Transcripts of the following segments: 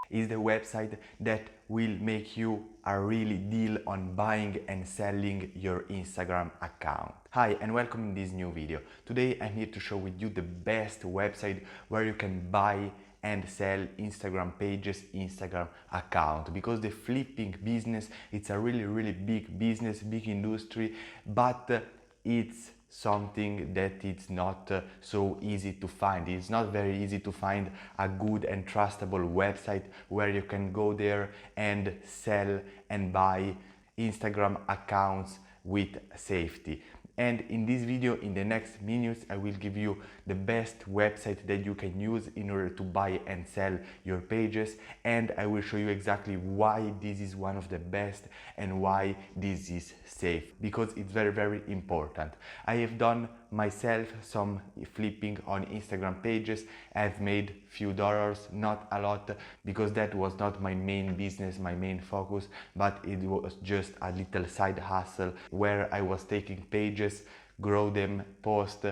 is the website that will make you a really deal on buying and selling your Instagram account. Hi and welcome in this new video. Today I'm here to show with you the best website where you can buy and sell Instagram pages, Instagram account, because the flipping business, it's a really big business, big industry, but it's something that it's not so easy to find. It's not very easy to find a good and trustable website where you can go there and sell and buy Instagram accounts with safety. And in this video, in the next minutes, I will give you the best website that you can use in order to buy and sell your pages, and I will show you exactly why this is one of the best and why this is safe, because it's very important. I have done myself some flipping on Instagram pages. I've made few dollars, not a lot, because that was not my main business, my main focus, but it was just a little side hustle where I was taking pages, grow them, post,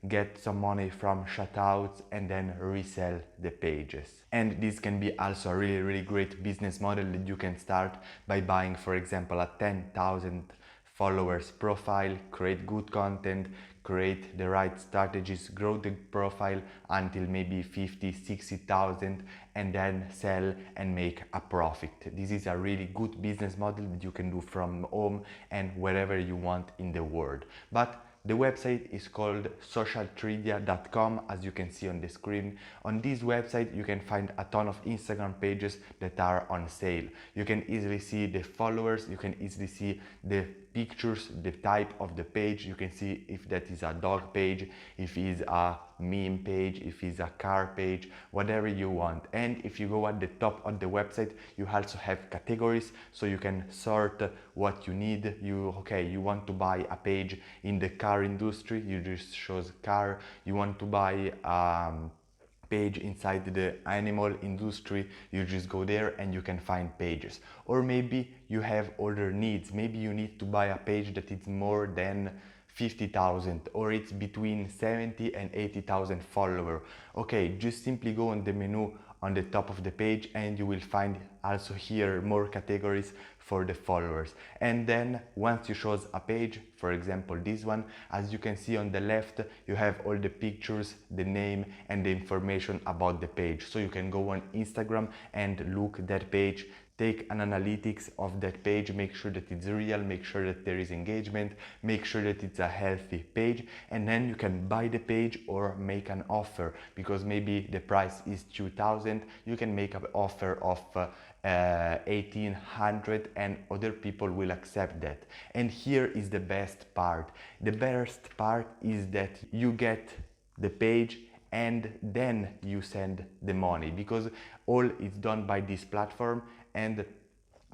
get some money from shoutouts, and then resell the pages. And this can be also a really great business model that you can start by buying, for example, a 10,000 followers profile, create good content, create the right strategies, grow the profile until maybe 50, 60,000, and then sell and make a profit. This is a really good business model that you can do from home and wherever you want in the world. But the website is called socialtridia.com, as you can see on the screen. On this website you can find a ton of Instagram pages that are on sale. You can easily see the followers, you can easily see the pictures, the type of the page. You can see if that is a dog page, if it's a meme page, if it's a car page, whatever you want. And if you go at the top of the website, you also have categories, so you can sort what you need. You want to buy a page in the car industry, you just shows car. You want to buy page inside the animal industry, you just go there and you can find pages. Or maybe you have other needs, maybe you need to buy a page that is more than 50,000 or it's between 70 and 80,000 followers. Okay, just simply go on the menu on the top of the page and you will find also here more categories for the followers. And then once you shows a page, for example this one, as you can see on the left, you have all the pictures, the name and the information about the page. So you can go on Instagram and look that page, take an analytics of that page, make sure that it's real, make sure that there is engagement, make sure that it's a healthy page, and then you can buy the page or make an offer, because maybe the price is 2,000, you can make an offer of 1,800 and other people will accept that. And here is the best part. The best part is that you get the page and then you send the money, because all is done by this platform. And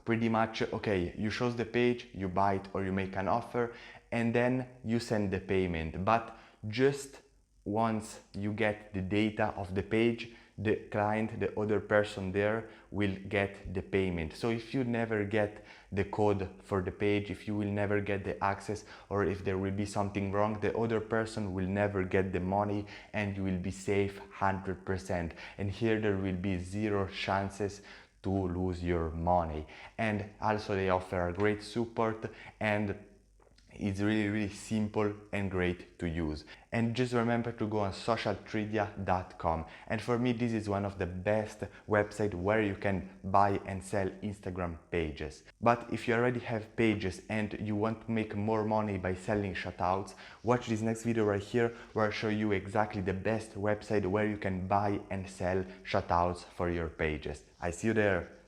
pretty much, okay, you shows the page, you buy it or you make an offer, and then you send the payment. But just once you get the data of the page, the client, the other person there, will get the payment. So if you never get the code for the page, if you will never get the access, or if there will be something wrong, the other person will never get the money and you will be safe 100%. And here there will be zero chances to lose your money. And also they offer a great support, and it's really simple and great to use. And just remember to go on socialtridia.com. And for me, this is one of the best websites where you can buy and sell Instagram pages. But if you already have pages and you want to make more money by selling shoutouts, watch this next video right here where I show you exactly the best website where you can buy and sell shoutouts for your pages. I see you there.